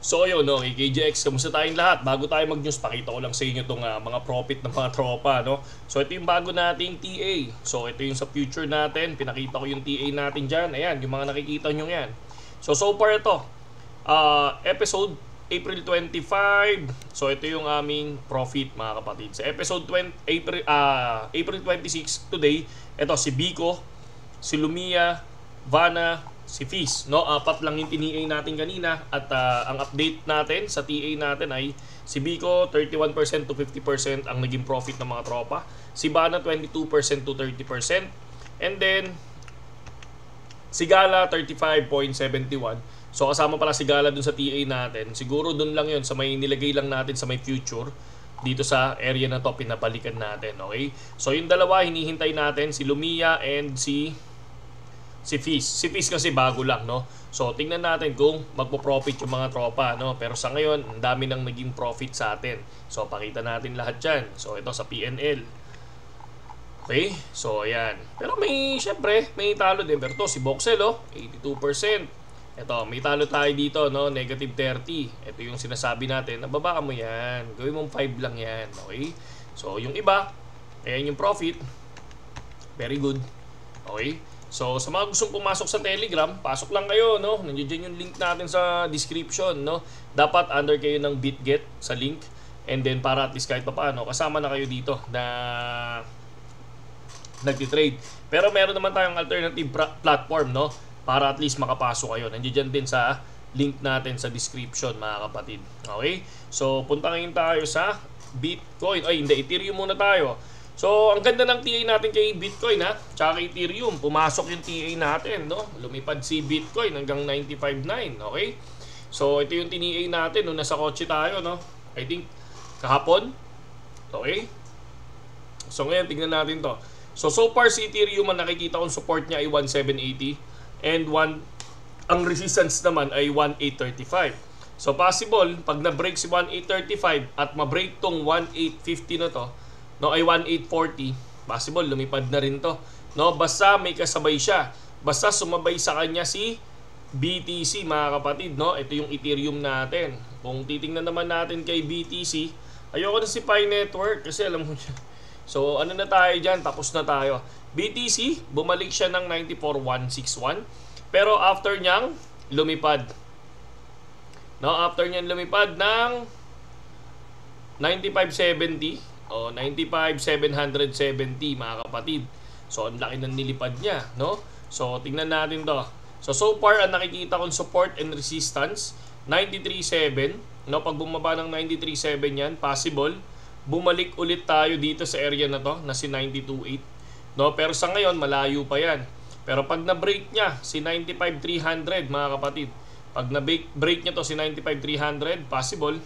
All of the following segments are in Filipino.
So yun, no, KJX, kamusta tayong lahat? Bago tayo mag-news, pakita ko lang sa inyo itong mga profit ng mga tropa, no? So ito yung bago nating TA. So ito yung sa future natin, pinakita ko yung TA natin dyan. Ayan, yung mga nakikita nyo yan. So far ito, episode April 25. So ito yung aming profit, mga kapatid. Sa episode April 26 today, ito si Biko, si Lumia, Vana, si Fizz, no? Apat lang yung TA natin kanina at ang update natin sa TA natin ay si Biko 31% to 50% ang naging profit ng mga tropa. Si Vana 22% to 30%. And then si Gala 35.71. So kasama pala si Gala dun sa TA natin. Siguro dun lang yun sa may nilagay lang natin sa may future dito sa area na to, pinabalikan natin, okay? So yung dalawa hinihintay natin, si Lumia and si Fizz. Si Fizz kasi bago lang, no? So tingnan natin kung magpo-profit yung mga tropa, no? Pero sa ngayon, ang dami nang naging profit sa atin. So pakita natin lahat dyan. So ito sa PNL. Okay? So ayan. Pero syempre, may talo din. Pero to, si Voxel, oh, 82%. Ito, may talo tayo dito, no? Negative 30. Ito yung sinasabi natin. Nababaan mo yan. Gawin mong 5 lang yan. Okay? So yung iba, ayan yung profit. Very good. Okay? So, sa mga gustong pumasok sa Telegram, pasok lang kayo, no? Nandiyan yung link natin sa description, no? Dapat under kayo ng BitGet sa link. And then, para at least kahit papaano, kasama na kayo dito na nagtitrade. Pero meron naman tayong alternative platform, no? Para at least makapasok kayo. Nandiyan din sa link natin sa description, mga kapatid. Okay? So, punta ngayon tayo sa Bitcoin. Ay, hindi. Ethereum muna tayo. So, ang ganda ng TA natin kay Bitcoin, ha? Tsaka kay Ethereum, pumasok yung TA natin, no? Lumipad si Bitcoin hanggang 95.9, okay? So, ito yung TA natin nung nasa kotse tayo, no? I think, kahapon. Okay? So, ngayon, tignan natin to. So far si Ethereum, ang nakikita kong support niya ay 1780. And ang resistance naman ay 1835. So, possible, pag na-break si 1835 at ma-break tong 1850 na to, no, ay 1840, possible lumipad na rin to, no? Basta may kasabay siya, basta sumabay sa kanya si BTC, mga kapatid, no? Ito yung Ethereum natin. Kung titingnan naman natin kay BTC, ayoko na si Pi Network kasi alam mo siya. So ano na tayo dyan, tapos na tayo. BTC, bumalik siya ng 94,161, pero after niyang lumipad, no? After niyang lumipad ng 9570 o 95,770, mga kapatid. So, ang laki ng nilipad niya, no? So, tingnan natin to. So far, ang nakikita kong support and resistance, 93.7. No? Pag bumaba ng 93.7 yan, possible, bumalik ulit tayo dito sa area na to, na si 92.8. No? Pero sa ngayon, malayo pa yan. Pero pag na-break niya, si 95.300, mga kapatid. Pag na-break niya to, si 95.300, possible,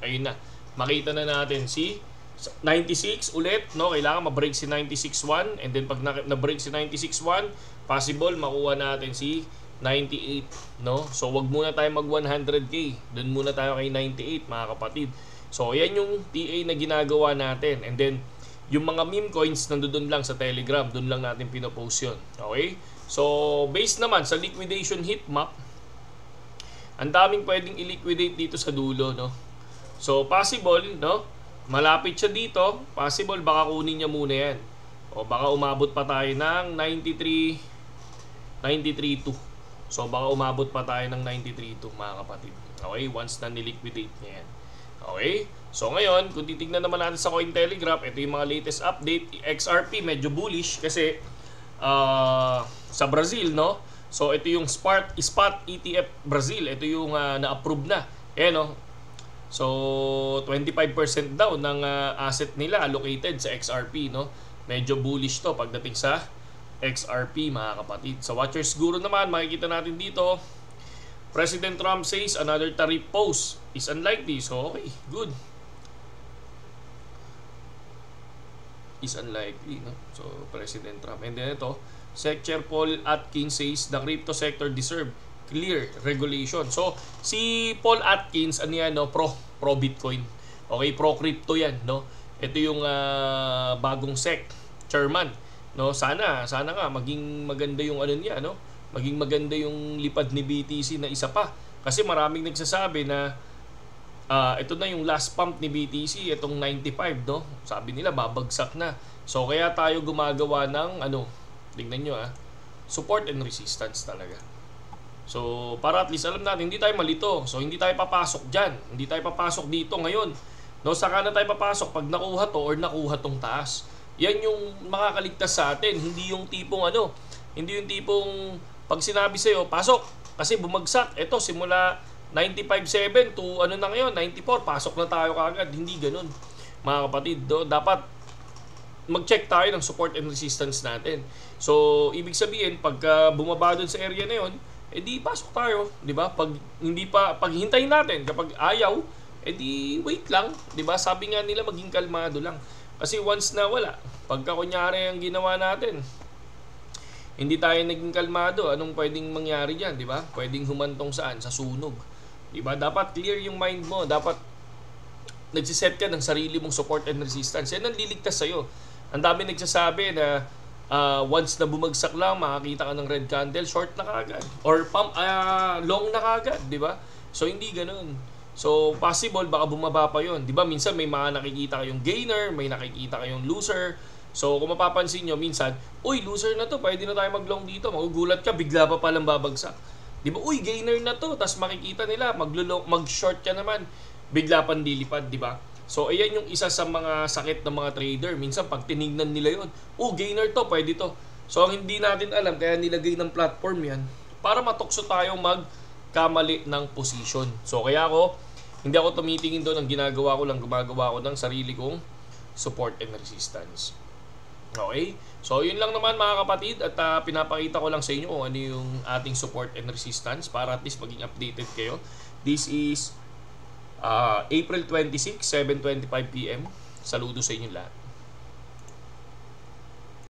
ayun na. Makita na natin si 96 ulit, no? Kailangan ma-break si 96.1, and then pag na-break si 96.1, possible makuha natin si 98, no? So wag muna tayo mag 100k, doon muna tayo kay 98, mga kapatid. So yan yung TA na ginagawa natin, and then yung mga meme coins nandoon lang sa Telegram, doon lang natin pinopost yun. Okay? So based naman sa liquidation heat map, ang daming pwedeng i-liquidate dito sa dulo, no? So possible, no? Malapit siya dito, possible baka kunin niya muna yan. O baka umabot pa tayo ng 93.2. So baka umabot pa tayo ng 93.2, mga kapatid. Okay, once na niliquidate niya yan. Okay, so ngayon, kung titignan naman natin sa Cointelegraph, ito yung mga latest update. XRP medyo bullish kasi sa Brazil, no? So ito yung spot ETF Brazil. Ito yung na-approve na. No? So 25% daw ng asset nila allocated sa XRP, no? Medyo bullish to pagdating sa XRP, mga kapatid. Sa Watchers Guru naman, makikita natin dito, President Trump says another tariff pose is unlikely. So okay, good. Is unlikely, no? So President Trump. And then ito, Sec Chair Paul Atkins says the crypto sector deserve clear regulation. So si Paul Atkins, ano yan, no? Pro Bitcoin. Okay, pro crypto yan, no? Ito yung bagong SEC chairman, no? Sana nga maging maganda yung ano niya, no? Maging maganda yung lipad ni BTC na isa pa. Kasi maraming nagsasabi na ito na yung last pump ni BTC, itong 95, no? Sabi nila babagsak na. So kaya tayo gumagawa ng tingnan nyo support and resistance talaga. So para at least alam natin, hindi tayo malito. So hindi tayo papasok dyan. Hindi tayo papasok dito ngayon. No, saka na tayo papasok pag nakuha to or nakuha tong taas. Yan yung makakaligtas sa atin. Hindi yung tipong hindi yung tipong pag sinabi sa'yo, pasok kasi bumagsak. Ito simula 95.7 to na ngayon, 94, pasok na tayo kaagad. Hindi ganun, mga kapatid. Dapat mag-check tayo ng support and resistance natin. So, ibig sabihin, pagka bumaba dun sa area na yun, di pasok tayo, di ba? Pag hintayin natin, kapag ayaw, di wait lang, di ba? Sabi nga nila, maging kalmado lang. Kasi once na wala, pagka kunyari ang ginawa natin, hindi tayo naging kalmado, anong pwedeng mangyari diyan, di ba? Pwedeng humantong saan? Sa sunog. Di ba? Dapat clear yung mind mo. Dapat nagsiset ka ng sarili mong support and resistance. Yan ang liligtas sa'yo. Ang dami nagsasabi na once na bumagsak lang, makakita ka ng red candle, short na kagad. Or long na kagad, di ba? So, hindi ganun. So, possible, baka bumaba pa yun. Di ba? Minsan may mga nakikita kayong gainer, may nakikita kayong loser. So, kung mapapansin nyo, minsan, uy, loser na to, pwede na tayo mag-long dito. Magugulat ka, bigla pa palang babagsak. Di ba? Uy, gainer na to. Tapos makikita nila, mag-short ka naman. Bigla pang lilipad, di ba? So, ayan yung isa sa mga sakit ng mga trader. Minsan, pag tinignan nila yun, gainer to, pwede to. So, ang hindi natin alam, kaya nilagay ng platform yan, para matukso tayo magkamali ng position. So, kaya hindi ako tumitingin doon. Ang ginagawa ko lang, gumagawa ko ng sarili kong support and resistance. Okay? So, yun lang naman mga kapatid, at pinapakita ko lang sa inyo kung ano yung ating support and resistance para at least maging updated kayo. This is April 26, 7:25 PM. Saludo sa inyo lahat.